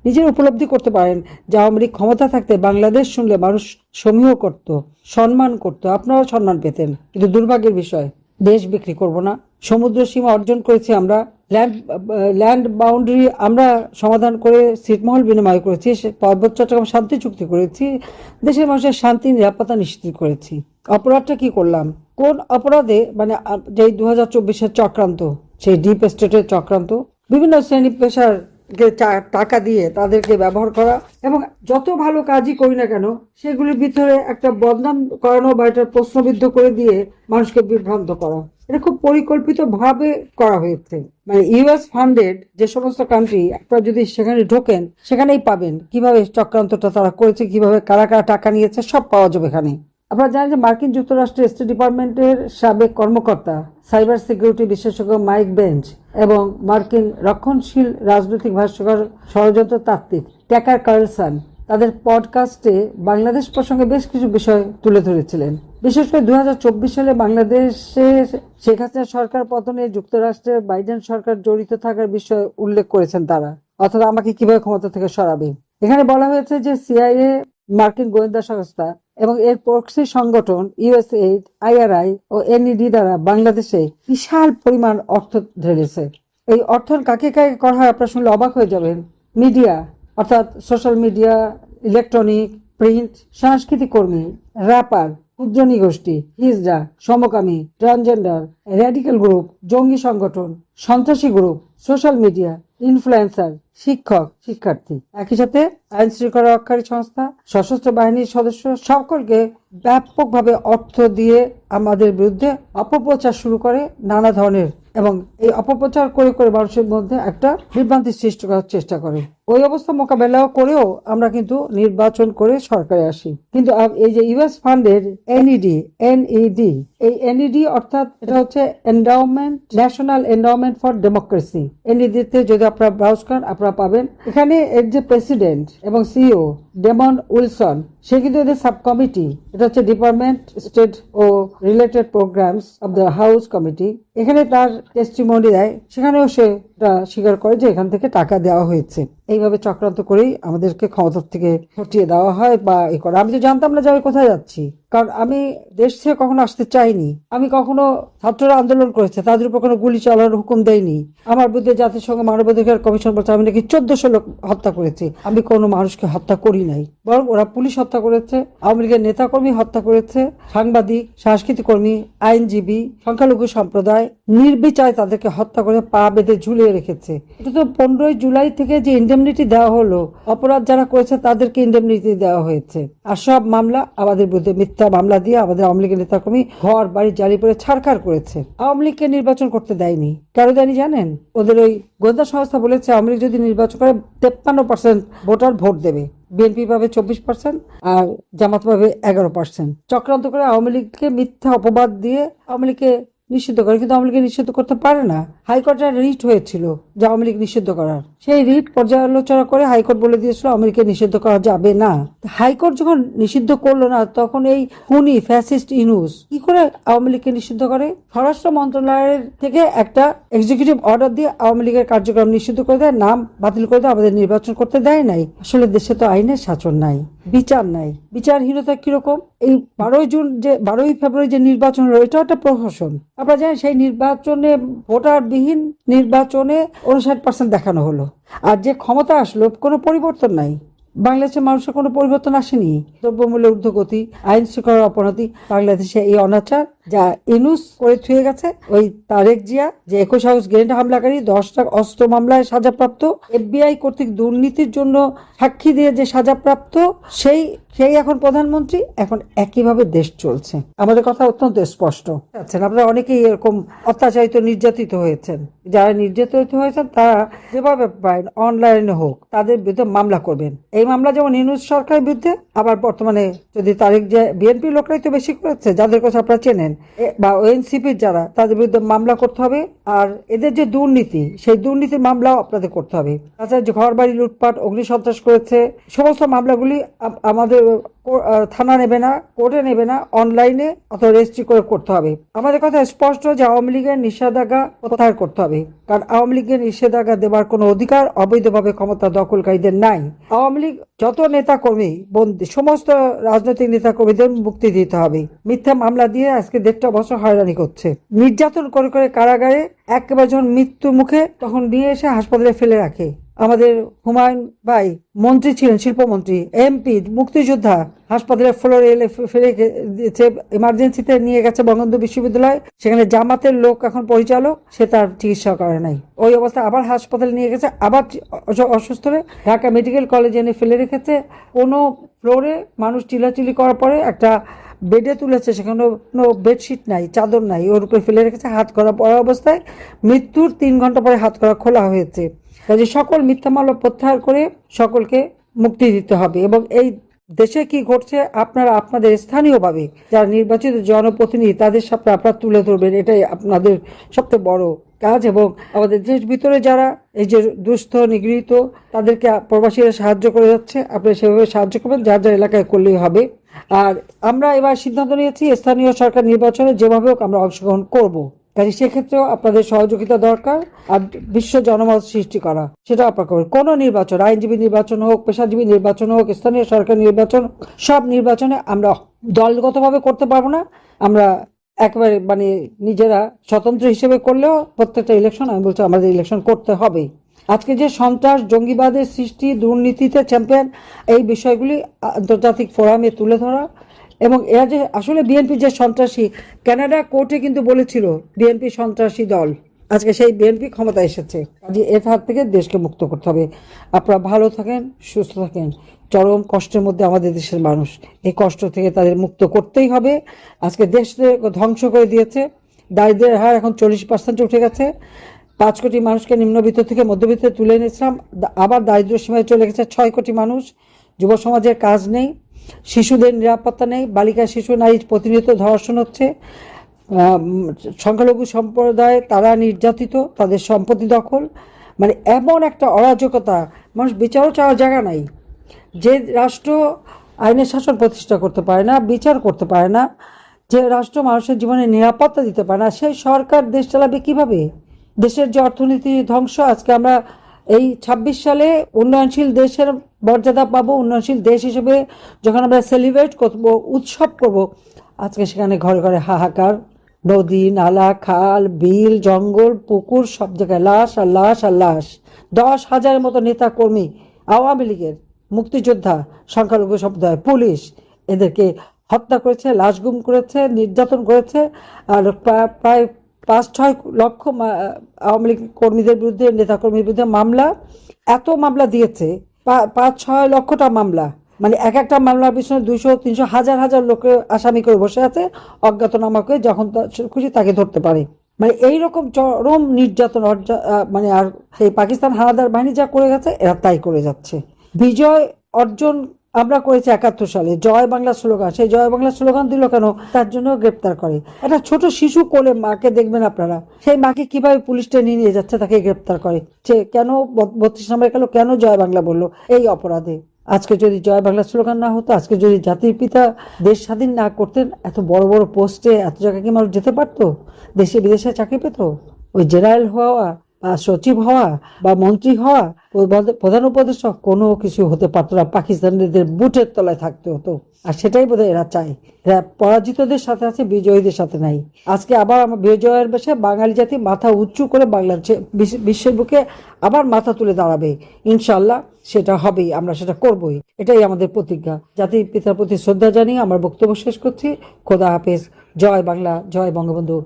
নিজের উপলব্ধি করতে পারেন যে আওয়ামী লীগ ক্ষমতা থাকতে বাংলাদেশ শুনলে মানুষ সমীহ করত, সম্মান করত, আপনারাও সম্মান পেতেন। কিন্তু দুর্ভাগ্যের বিষয়, দেশ বিক্রি করব না, সমুদ্র সীমা অর্জন করেছি আমরা, ল্যান্ড বাউন্ডারি আমরা সমাধান করে ছিটমহল বিনিময় করেছি, পার্বত্য চট্টগ্রাম শান্তি চুক্তি করেছি, দেশের মানুষের শান্তি নিরাপত্তা নিশ্চিত করেছি। অপরাধটা কি করলাম? কোন অপরাধে? মানে যেই 2024-এর চক্রান্ত, সেই ডিপ স্টেটের চক্রান্ত, বিভিন্ন শ্রেণী পেশার টাকা দিয়ে তাদেরকে ব্যবহার করা, এবং যত ভালো কাজই করি না কেন সেগুলির ভিতরে একটা বদনাম করানো বা একটা প্রশ্নবিদ্ধ করে দিয়ে মানুষকে বিভ্রান্ত করা, এটা খুব পরিকল্পিত ভাবে করা হয়েছে। মানে ইউএস ফান্ডেড যে সমস্ত কান্ট্রি, আপনারা যদি সেখানে ঢোকেন সেখানেই পাবেন কিভাবে চক্রান্তটা তারা করেছে, কিভাবে কারা কারা টাকা নিয়েছে, সব পাওয়া যাবে এখানে। আপনারা জানেন যে মার্কিন যুক্তরাষ্ট্রের স্টেট ডিপার্টমেন্টের সাবেক কর্মকর্তা, সাইবার সিকিউরিটি বিশেষজ্ঞ মাইক বেঞ্চ এবং মার্কিন রক্ষণশীল রাজনৈতিক ভাষ্যকার ষড়যন্ত্র তাত্ত্বিক ট্যাকার কার্লসন তাদের পডকাস্টে বাংলাদেশ প্রসঙ্গে বেশ কিছু বিষয় তুলে ধরেছিলেন। বিশেষ করে 2024 সালে বাংলাদেশে শেখ হাসিনা সরকার পতনে যুক্তরাষ্ট্রের বাইডেন সরকার জড়িত থাকার বিষয়ে উল্লেখ করেছেন তারা, অর্থাৎ আমাকে কিভাবে ক্ষমতা থেকে সরাবে। এখানে বলা হয়েছে যে সিআইএ, মার্কিন গোয়েন্দা সংস্থা এবং এর প্রক্সি সংগঠন ইউএসএইড, আইআরআই ও এনইডি দ্বারা বাংলাদেশে বিশাল পরিমাণ অর্থ ঢেলেছে। এই অর্থ কাকে কাকে করা হয় আপনারা শুনলে অবাক হয়ে যাবেন। মিডিয়া, অর্থাৎ সোশ্যাল মিডিয়া, ইলেকট্রনিক, প্রিন্ট, সাংস্কৃতিক কর্মী, র্যাপার, ক্ষুদ্র নিগোষ্ঠী, হিজড়া, সমকামী, ট্রান্সজেন্ডার, র্যাডিক্যাল গ্রুপ, জঙ্গি সংগঠন, সন্ত্রাসী গ্রুপ, সোশ্যাল মিডিয়া, ইনফ্লুয়েন্সার, শিক্ষক, শিক্ষার্থী, একই সাথে আইন শৃঙ্খলা রক্ষাকারী সংস্থা, সশস্ত্র বাহিনীর সদস্য, সকলকে ব্যাপকভাবে অর্থ দিয়ে আমাদের বিরুদ্ধে অপপ্রচার শুরু করে নানা ধরনের, এবং এই অপপ্রচার করে করে মানুষের মধ্যে একটা বিভ্রান্তি সৃষ্টি করার চেষ্টা করে। ওই অবস্থা মোকাবেলা করেও আমরা কিন্তু নির্বাচন করে সরকারে আসি। কিন্তু এই যে ইউএস ফান্ডের এনইডি, এই এনইডি অর্থাৎ এটা হচ্ছে endowment, national endowment for democracy. এনইডিতে যদি আপনারা ব্রাউজ করেন আপনারা পাবেন। এখানে এর যে প্রেসিডেন্ট এবং সিইও ডেমন উইলসন, সে কিন্তু এদের সাব কমিটি, এটা হচ্ছে ডিপার্টমেন্ট স্টেট ও related programs of the house committee. এখানে তার টেস্টিমনি দেয়, সেখানেও সে স্বীকার করে যে এখান থেকে টাকা দেওয়া হয়েছে। এইভাবে চক্রান্ত করেই আমাদেরকে ক্ষমতা থেকে হটিয়ে দেওয়া হয় বা এই করে। আমি তো জানতাম না যে আমি কোথায় যাচ্ছি, কারণ আমি দেশ থেকে কখনো আসতে চাইনি। আমি কখনো ছাত্ররা আন্দোলন করেছে, তাদের উপর কোনো গুলি চালানোর হুকুম দেয়নি। আমার বিরুদ্ধে জাতিসংঘ মানবাধিকার কমিশন বলছে আমি নাকি 1400 লোক হত্যা করেছি। আমি কোনো মানুষকে হত্যা করি নাই, বরং ওরা পুলিশ হত্যা করেছে, আওয়ামী লীগের নেতাকর্মী হত্যা করেছে, সাংবাদিক, সাংস্কৃতিক কর্মী, আইনজীবী, সংখ্যালঘু সম্প্রদায়, নির্বিচারে তাদেরকে হত্যা করে পা বেঁধে ঝুলিয়ে রেখেছে। এটা তো 15 জুলাই থেকে যে ইন্ডেমনিটি দেওয়া হলো, অপরাধ যারা করেছে তাদেরকে ইন্ডেমনিটি দেওয়া হয়েছে। আর সব মামলা আমাদের বিরুদ্ধে মিথ্যা মামলা দিয়ে আমাদের আওয়ামী লীগের নেতাকর্মী ঘর বাড়ি জ্বালি করে ছাড়খাড় করেছে। আওয়ামী লীগকে নির্বাচন করতে দেয়নি। কেন দেয়নি জানেন? ওদের ওই গোয়েন্দা সংস্থা বলেছে আওয়ামী লীগ যদি নির্বাচন করে 53% ভোটার ভোট দেবে, বিএনপি পাবে 24% আর জামাত পাবে 11%। চক্রান্ত করে আওয়ামী লীগকে মিথ্যা অপবাদ দিয়ে আওয়ামী লীগকে নিষিদ্ধ করে, কিন্তু আওয়ামী লীগ নিষিদ্ধ করতে পারে না। হাইকোর্টের রিট হয়েছিল যে আওয়ামী লীগ নিষিদ্ধ করার, সেই রিট পর্যালোচনা করে হাইকোর্ট বলে দিয়েছিল আওয়ামী লীগকে নিষিদ্ধ করা যাবে না। হাইকোর্ট যখন নিষিদ্ধ করলো না, তখন এই খুনি ফ্যাসিস্ট ইউনূস কি করে আওয়ামী লীগকে নিষিদ্ধ করে? স্বরাষ্ট্র মন্ত্রণালয়ের থেকে একটা এক্সিকিউটিভ অর্ডার দিয়ে আওয়ামী লীগের কার্যক্রম নিষিদ্ধ করে দেয়, নাম বাতিল করে দেয়, আমাদের নির্বাচন করতে দেয় নাই। আসলে দেশে তো আইনের শাসন নাই, বিচার নাই। বিচারহীনতা কিরকম? এই 12ই ফেব্রুয়ারি যে নির্বাচন হলো, এটা একটা প্রহসন। আপনারা জানেন সেই নির্বাচনে, ভোটারবিহীন নির্বাচনে 59% দেখানো হলো। আর যে ক্ষমতা আসলো কোনো পরিবর্তন নাই। বাংলাদেশের মানুষের কোনো পরিবর্তন আসেনি। দ্রব্যমূল্যের ঊর্ধ্বগতি, আইন শৃঙ্খলার অবনতি, বাংলাদেশে এই অনাচার যা ইউনূস করে থুয়ে গেছে, ওই তারেক জিয়া যে 21 আগস্ট গ্রেনেড হামলাকারী, 10 লাখ অস্ত্র মামলায় সাজাপ্রাপ্ত, এফবিআই কর্তৃক দুর্নীতির জন্য সাক্ষী দিয়ে যে সাজাপ্রাপ্ত, সেই এখন প্রধানমন্ত্রী। এখন একইভাবে দেশ চলছে। আমাদের কথা অত্যন্ত স্পষ্ট। আপনারা অনেকেই এরকম অত্যাচারিত, নির্যাতিত হয়েছেন। যারা নির্যাতিত হয়েছেন তারা যেভাবে পারেন অনলাইনে হোক তাদের বিরুদ্ধে মামলা করবেন। এই মামলা যেমন ইউনূস সরকারের বিরুদ্ধে, আবার বর্তমানে যদি তারেক যে বিএনপি লোকরাই তো বেশি করেছে, যাদের কথা আপনারা চেনেন, বা ওএনসিপির যারা, তাদের বিরুদ্ধে মামলা করতে হবে। আর এদের যে দুর্নীতি, সেই দুর্নীতির মামলাও আপনাদের করতে হবে। তাছাড়া যে ঘর বাড়ি লুটপাট, অগ্নিসন্ত্রাস করেছে, সমস্ত মামলাগুলি আমাদের থানা নেবে না, কোর্টে নেবে না, অনলাইনে অথবা রেজিস্ট্রি করে করতে হবে। আমাদের কথা স্পষ্ট যে আওয়ামী লীগের নিষেধাজ্ঞা প্রত্যাহার করতে হবে, কারণ আওয়ামী লীগের নিষেধাজ্ঞা দেওয়ার কোনো অধিকার অবৈধভাবে ক্ষমতা দখলকারীদের নাই। আওয়ামী লীগ যত নেতা কর্মী বন্দী, সমস্ত রাজনৈতিক নেতা কর্মীদের মুক্তি দিতে হবে। মিথ্যা মামলা দিয়ে আজকে 1.5 বছর হয়রানি করছে, নির্যাতন করে করে কারাগারে একেবারে যখন মৃত্যুর মুখে তখন নিয়ে এসে হাসপাতালে ফেলে রাখে। আমাদের হুমায়ুন ভাই মন্ত্রী ছিলেন, শিল্পমন্ত্রী, এমপি, মুক্তিযোদ্ধা, হাসপাতালের ফ্লোরে এলে ফেলে দিয়েছে, ইমার্জেন্সিতে নিয়ে গেছে বঙ্গবন্ধু বিশ্ববিদ্যালয়, সেখানে জামাতের লোক এখন পরিচালক, সে তার চিকিৎসা করে নাই। ওই অবস্থা আবার হাসপাতালে নিয়ে গেছে, আবার অসুস্থ হলে ঢাকা মেডিকেল কলেজে এনে ফেলে রেখেছে। কোনো ফ্লোরে মানুষ চিল্লাচিল্লি করার পরে একটা বেডে তুলেছে, সেখানে কোনো বেডশিট নাই, চাদর নাই, ওর উপরে ফেলে রেখেছে। হাত করা পড়া অবস্থায় মৃত্যুর 3 ঘন্টা পরে হাত করা খোলা হয়েছে। কাজে সকল মিথ্যা মামলা প্রত্যাহার করে সকলকে মুক্তি দিতে হবে। এবং এই দেশে কি ঘটছে আপনারা আপনাদের স্থানীয়ভাবে যারা নির্বাচিত জনপ্রতিনিধি তাদের সামনে আপনারা তুলে ধরবেন, এটাই আপনাদের সবচেয়ে বড় কাজ। এবং আমাদের দেশ ভিতরে যারা এই যে দুস্থ নিগৃহীত তাদেরকে প্রবাসীরা সাহায্য করে যাচ্ছে, আপনারা সেভাবে সাহায্য করবেন, যার যার এলাকায় করলেই হবে। আর আমরা এবার সিদ্ধান্ত নিয়েছি স্থানীয় সরকার নির্বাচনে যেভাবে হোক আমরা অংশগ্রহণ করব। কাজে সেক্ষেত্রেও আপনাদের সহযোগিতা দরকার। আর বিশ্ব জনমত সৃষ্টি করা, সেটা আপনারা করবেন। কোনো নির্বাচন, আইনজীবী নির্বাচন হোক, পেশাজীবী নির্বাচন হোক, স্থানীয় সরকার নির্বাচন, সব নির্বাচনে আমরা দলগতভাবে করতে পারবো না। আমরা একেবারে নিজেরা স্বতন্ত্র হিসেবে করলেও প্রত্যেকটা ইলেকশন আমি বলছি আমাদের ইলেকশন করতে হবে। আজকে যে সন্ত্রাস, জঙ্গিবাদের সৃষ্টি, দুর্নীতিতে চ্যাম্পিয়ন, এই বিষয়গুলি আন্তর্জাতিক ফোরামে তুলে ধরা। এবং এরা যে আসলে বিএনপি যে সন্ত্রাসী, কানাডা কোর্টে কিন্তু বলেছিল বিএনপি সন্ত্রাসী দল, আজকে সেই বিএনপি ক্ষমতা এসেছে। কাজে এর হাত থেকে দেশকে মুক্ত করতে হবে। আপনারা ভালো থাকেন, সুস্থ থাকেন। চরম কষ্টের মধ্যে আমাদের দেশের মানুষ, এই কষ্ট থেকে তাদের মুক্ত করতেই হবে। আজকে দেশকে ধ্বংস করে দিয়েছে, দারিদ্র্যের হার এখন 40% উঠে গেছে। 5 কোটি মানুষকে নিম্নবিত্ত থেকে মধ্যবিত্তে তুলে এনেছিলাম, আবার দারিদ্র্য সীমায় চলে গেছে 6 কোটি মানুষ। যুব সমাজের কাজ নেই, শিশুদের নিরাপত্তা নেই, বালিকা শিশু নারী প্রতিনিয়ত ধর্ষণ হচ্ছে। সংখ্যালঘু সম্প্রদায় তারা নির্যাতিত, তাদের সম্পত্তি দখল, এমন একটা অরাজকতা, মানুষ বিচারও চাওয়ার জায়গা নাই। যে রাষ্ট্র আইনের শাসন প্রতিষ্ঠা করতে পারে না, বিচার করতে পারে না, যে রাষ্ট্র মানুষের জীবনে নিরাপত্তা দিতে পারে না, সেই সরকার দেশ চালাবে কিভাবে? দেশের যে অর্থনীতি ধ্বংস, আজকে আমরা এই 26 সালে উন্নয়নশীল দেশের মর্যাদা পাবো, উন্নয়নশীল দেশ হিসেবে যখন আমরা সেলিব্রেট করব, উৎসব করব, আজকে সেখানে ঘরে ঘরে হাহাকার, নদী নালা, খাল বিল, জঙ্গল, পুকুর, সব জায়গায় লাশ আর লাশ আর লাশ। 10,000-এর মতো নেতা কর্মী, আওয়ামী লীগের, মুক্তিযোদ্ধা, সংখ্যালঘু সম্প্রদায়, পুলিশ এদেরকে হত্যা করেছে, লাশ গুম করেছে, নির্যাতন করেছে। আর প্রায় 5-6 লক্ষ আওয়ামী লীগ কর্মীদের বিরুদ্ধে, নেতা কর্মীর বিরুদ্ধে মামলা, এত মামলা দিয়েছে, 5-6 লক্ষটা মামলা। এক একটা মামলার পিছনে 200-300 হাজার হাজার লোকে আসামি করে বসে আছে, অজ্ঞাতনামাকে যখন খুশি তাকে ধরতে পারে। এইরকম চরম নির্যাতন, আর সেই পাকিস্তান হানাদার বাহিনী যা করে গেছে, এরা তাই করে যাচ্ছে। বিজয় অর্জন আমরা করেছি 71 সালে, জয় বাংলা স্লোগান, সেই জয় বাংলা স্লোগান দিল কেন? তার জন্য গ্রেপ্তার করে। একটা ছোট শিশু কোলে মাকে দেখবেন আপনারা, সেই মাকে কিভাবে পুলিশ টেনে নিয়ে যাচ্ছে, তাকে গ্রেপ্তার করে। সে কেন 32 নম্বরে গেল, কেন জয় বাংলা বললো, এই অপরাধে। আজকে যদি জয় বাংলা স্লোগান না হতো, আজকে যদি জাতির পিতা দেশ স্বাধীন না করতেন, এত বড় বড় পোস্টে এত জায়গায় কি মানুষ যেতে পারতো? দেশে বিদেশে চাকরি পেত? ওই জেনারেল হওয়া বা সচিব হওয়া বা মন্ত্রী হওয়া, প্রধান উপদেষ্টা, কোনো কিছু হতে পারতো না। পাকিস্তানিদের বুটের তলায় থাকতে হতো। আর সেটাই বোধহয় এরা চায়। এরা পরাজিতদের সাথে আছে, বিজয়ীদের সাথে নাই। আজকে আবার আমার বিজয়ের বেশে বাঙালি জাতি মাথা উঁচু করে বাংলাদেশে বিশ্বের বুকে আবার মাথা তুলে দাঁড়াবে। ইনশাল্লাহ সেটা হবেই, আমরা সেটা করবই, এটাই আমাদের প্রতিজ্ঞা। জাতির পিতার প্রতি শ্রদ্ধা জানিয়ে আমার বক্তব্য শেষ করছি। খোদা হাফেজ। জয় বাংলা, জয় বঙ্গবন্ধু।